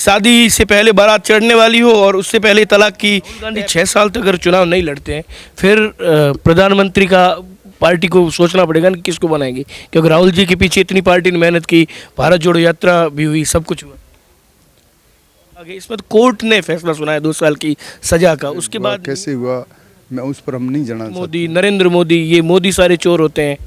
शादी से पहले बारात चढ़ने वाली हो और उससे पहले तलाक की। राहुल गांधी 6 साल तक अगर चुनाव नहीं लड़ते हैं फिर प्रधानमंत्री का पार्टी को सोचना पड़ेगा कि किसको बनाएंगे, क्योंकि राहुल जी के पीछे इतनी पार्टी ने मेहनत की, भारत जोड़ो यात्रा भी हुई, सब कुछ हुआ। आगे इसमें तो कोर्ट ने फैसला सुनाया 2 साल की सजा का, उसके बाद कैसे हुआ मैं उस पर हम नहीं जाना मोदी, नरेंद्र मोदी, ये मोदी सारे चोर होते हैं।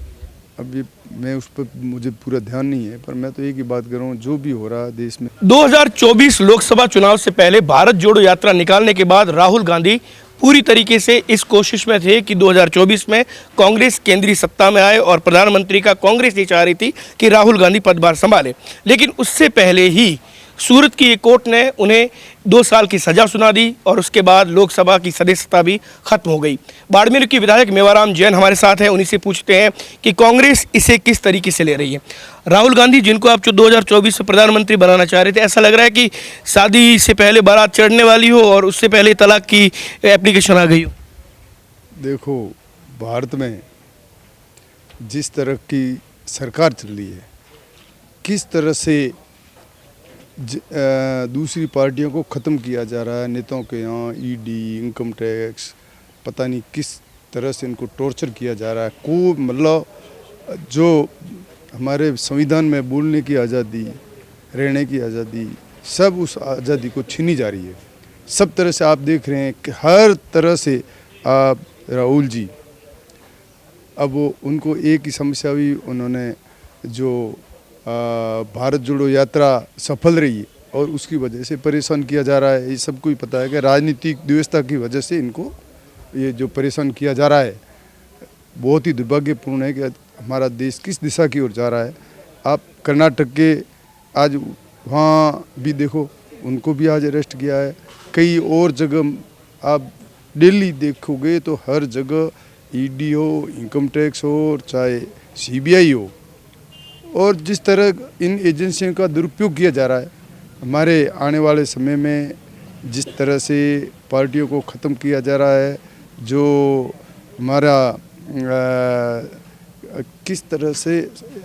अब ये मैं उस पर मुझे पूरा ध्यान नहीं है, पर मैं तो एक ही बात कर रहा हूँ, जो भी हो रहा है देश में। 2024 लोकसभा चुनाव से पहले भारत जोड़ो यात्रा निकालने के बाद राहुल गांधी पूरी तरीके से इस कोशिश में थे कि 2024 में कांग्रेस केंद्रीय सत्ता में आए और प्रधानमंत्री का कांग्रेस ये चाह रही थी कि राहुल गांधी पदभार संभाले। लेकिन उससे पहले ही सूरत की एक कोर्ट ने उन्हें 2 साल की सजा सुना दी और उसके बाद लोकसभा की सदस्यता भी खत्म हो गई। बाड़मेर की विधायक मेवाराम जैन हमारे साथ हैं, उन्हीं से पूछते हैं कि कांग्रेस इसे किस तरीके से ले रही है। राहुल गांधी जिनको आप 2024 में प्रधानमंत्री बनाना चाह रहे थे, ऐसा लग रहा है कि शादी से पहले बारात चढ़ने वाली हो और उससे पहले तलाक की एप्लीकेशन आ गई हो। देखो, भारत में जिस तरह की सरकार चल रही है, किस तरह से दूसरी पार्टियों को ख़त्म किया जा रहा है, नेताओं के यहाँ ईडी, इनकम टैक्स, पता नहीं किस तरह से इनको टॉर्चर किया जा रहा है। को मतलब जो हमारे संविधान में बोलने की आज़ादी, रहने की आज़ादी, सब उस आज़ादी को छीनी जा रही है। सब तरह से आप देख रहे हैं कि हर तरह से आप राहुल जी, अब वो उनको एक ही समस्या हुई, उन्होंने जो भारत जोड़ो यात्रा सफल रही है और उसकी वजह से परेशान किया जा रहा है। ये सबको ही पता है कि राजनीतिक व्यवस्था की वजह से इनको ये जो परेशान किया जा रहा है, बहुत ही दुर्भाग्यपूर्ण है कि हमारा देश किस दिशा की ओर जा रहा है। आप कर्नाटक के आज वहाँ भी देखो, उनको भी आज अरेस्ट किया है। कई और जगह आप दिल्ली देखोगे तो हर जगह ईडी हो, इनकम टैक्स हो, चाहे सीबीआई हो, और जिस तरह इन एजेंसियों का दुरुपयोग किया जा रहा है, हमारे आने वाले समय में जिस तरह से पार्टियों को ख़त्म किया जा रहा है, जो हमारा किस तरह से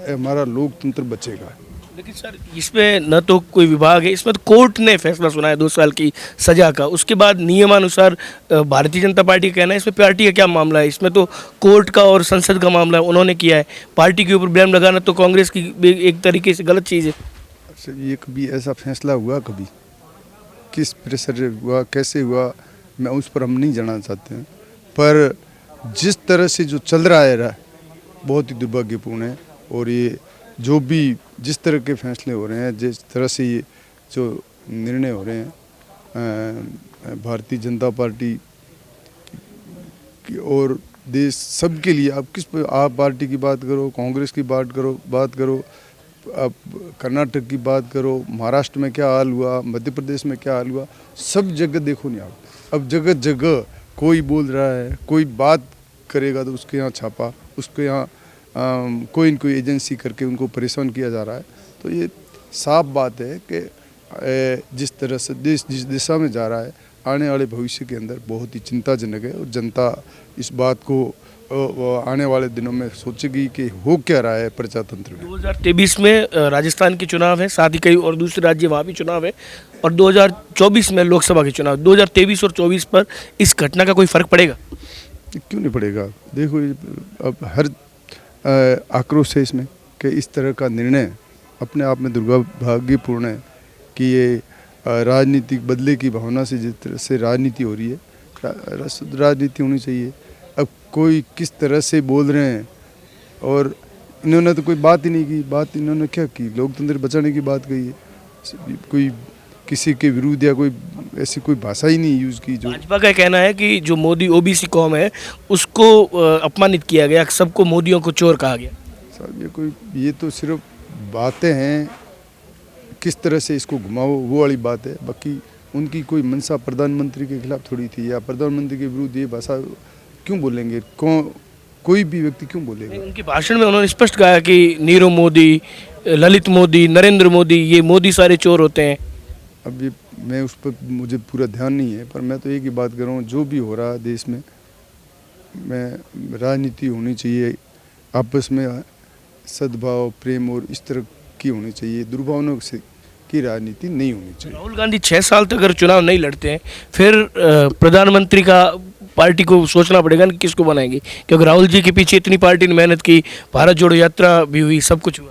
हमारा लोकतंत्र बचेगा। लेकिन सर इसमें न तो कोई विभाग है, इसमें तो कोर्ट ने फैसला सुनाया 2 साल की सजा का, उसके बाद नियमानुसार भारतीय जनता पार्टी का कहना है इसमें पार्टी का क्या मामला है, इसमें तो कोर्ट का और संसद का मामला है, उन्होंने किया है। पार्टी के ऊपर ब्लेम लगाना तो कांग्रेस की एक तरीके से गलत चीज़ है। अच्छा, ये कभी ऐसा फैसला हुआ, कभी किस प्रेशर से हुआ, कैसे हुआ, मैं उस पर हम नहीं जाना चाहते हैं, पर जिस तरह से जो चल रहा है बहुत ही दुर्भाग्यपूर्ण है। और ये जो भी जिस तरह के फैसले हो रहे हैं, जिस तरह से ये जो निर्णय हो रहे हैं भारतीय जनता पार्टी की और देश सब के लिए, आप पार्टी की बात करो, कांग्रेस की बात करो, आप कर्नाटक की बात करो, महाराष्ट्र में क्या हाल हुआ, मध्य प्रदेश में क्या हाल हुआ, सब जगह देखो नहीं आप। अब जगह जगह कोई बोल रहा है, कोई बात करेगा तो उसके यहाँ छापा, उसके यहाँ कोई न कोई एजेंसी करके उनको परेशान किया जा रहा है। तो ये साफ बात है कि जिस तरह से देश जिस दिशा में जा रहा है, आने वाले भविष्य के अंदर बहुत ही चिंताजनक है और जनता इस बात को आने वाले दिनों में सोचेगी कि हो क्या रहा है प्रजातंत्र में। 2023 में राजस्थान के चुनाव है, साथ ही कई और दूसरे राज्य वहाँ भी चुनाव है, और 2024 में लोकसभा के चुनाव। 2023 और 24 पर इस घटना का कोई फर्क पड़ेगा? क्यों नहीं पड़ेगा। देखो, अब हर आक्रोश है इसमें कि इस तरह का निर्णय अपने आप में दुर्भाग्यपूर्ण है कि ये राजनीतिक बदले की भावना से जिस तरह से राजनीति हो रही है, राजनीति होनी चाहिए। अब कोई किस तरह से बोल रहे हैं, और इन्होंने तो कोई बात ही नहीं की। बात इन्होंने क्या की? लोकतंत्र बचाने की बात कही है। कोई किसी के विरुद्ध या कोई ऐसी कोई भाषा ही नहीं यूज़ की। जो भाजपा का कहना है कि जो मोदी ओबीसी कौम है उसको अपमानित किया गया, सबको मोदियों को चोर कहा गया। साहब, ये तो सिर्फ बातें हैं, किस तरह से इसको घुमाओ वो वाली बात है। बाकी उनकी कोई मंशा प्रधानमंत्री के खिलाफ थोड़ी थी, या प्रधानमंत्री के विरुद्ध ये भाषा क्यों बोलेंगे? कोई भी व्यक्ति क्यों बोलेगा? उनके भाषण में उन्होंने स्पष्ट कहा कि नीरव मोदी, ललित मोदी, नरेंद्र मोदी, ये मोदी सारे चोर होते हैं। अब ये मैं उस पर मुझे पूरा ध्यान नहीं है, पर मैं तो एक ही बात कर रहा हूँ, जो भी हो रहा है देश में राजनीति होनी चाहिए, आपस में सद्भाव, प्रेम और इस तरह की होनी चाहिए। दुर्भावनाओं से की राजनीति नहीं होनी चाहिए। राहुल गांधी 6 साल तक अगर चुनाव नहीं लड़ते हैं फिर प्रधानमंत्री का पार्टी को सोचना पड़ेगा कि किसको बनाएंगे, क्योंकि राहुल जी के पीछे इतनी पार्टी ने मेहनत की, भारत जोड़ो यात्रा भी हुई, सब कुछ हुआ।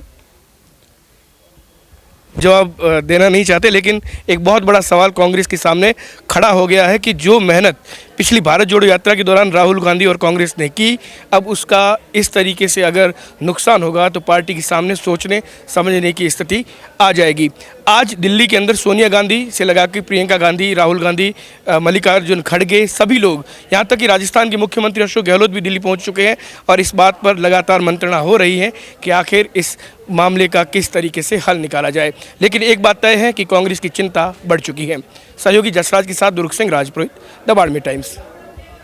जवाब देना नहीं चाहते, लेकिन एक बहुत बड़ा सवाल कांग्रेस के सामने खड़ा हो गया है कि जो मेहनत पिछली भारत जोड़ो यात्रा के दौरान राहुल गांधी और कांग्रेस ने की, अब उसका इस तरीके से अगर नुकसान होगा तो पार्टी के सामने सोचने समझने की स्थिति आ जाएगी। आज दिल्ली के अंदर सोनिया गांधी से लगा के प्रियंका गांधी, राहुल गांधी, मल्लिकार्जुन खड़गे, सभी लोग, यहाँ तक कि राजस्थान के मुख्यमंत्री अशोक गहलोत भी दिल्ली पहुँच चुके हैं और इस बात पर लगातार मंत्रणा हो रही है कि आखिर इस मामले का किस तरीके से हल निकाला जाए। लेकिन एक बात तय है कि कांग्रेस की चिंता बढ़ चुकी है। सहयोगी जसराज के साथ दुर्ग सिंह राजपुरोहित, द बाड़मेर टाइम्स।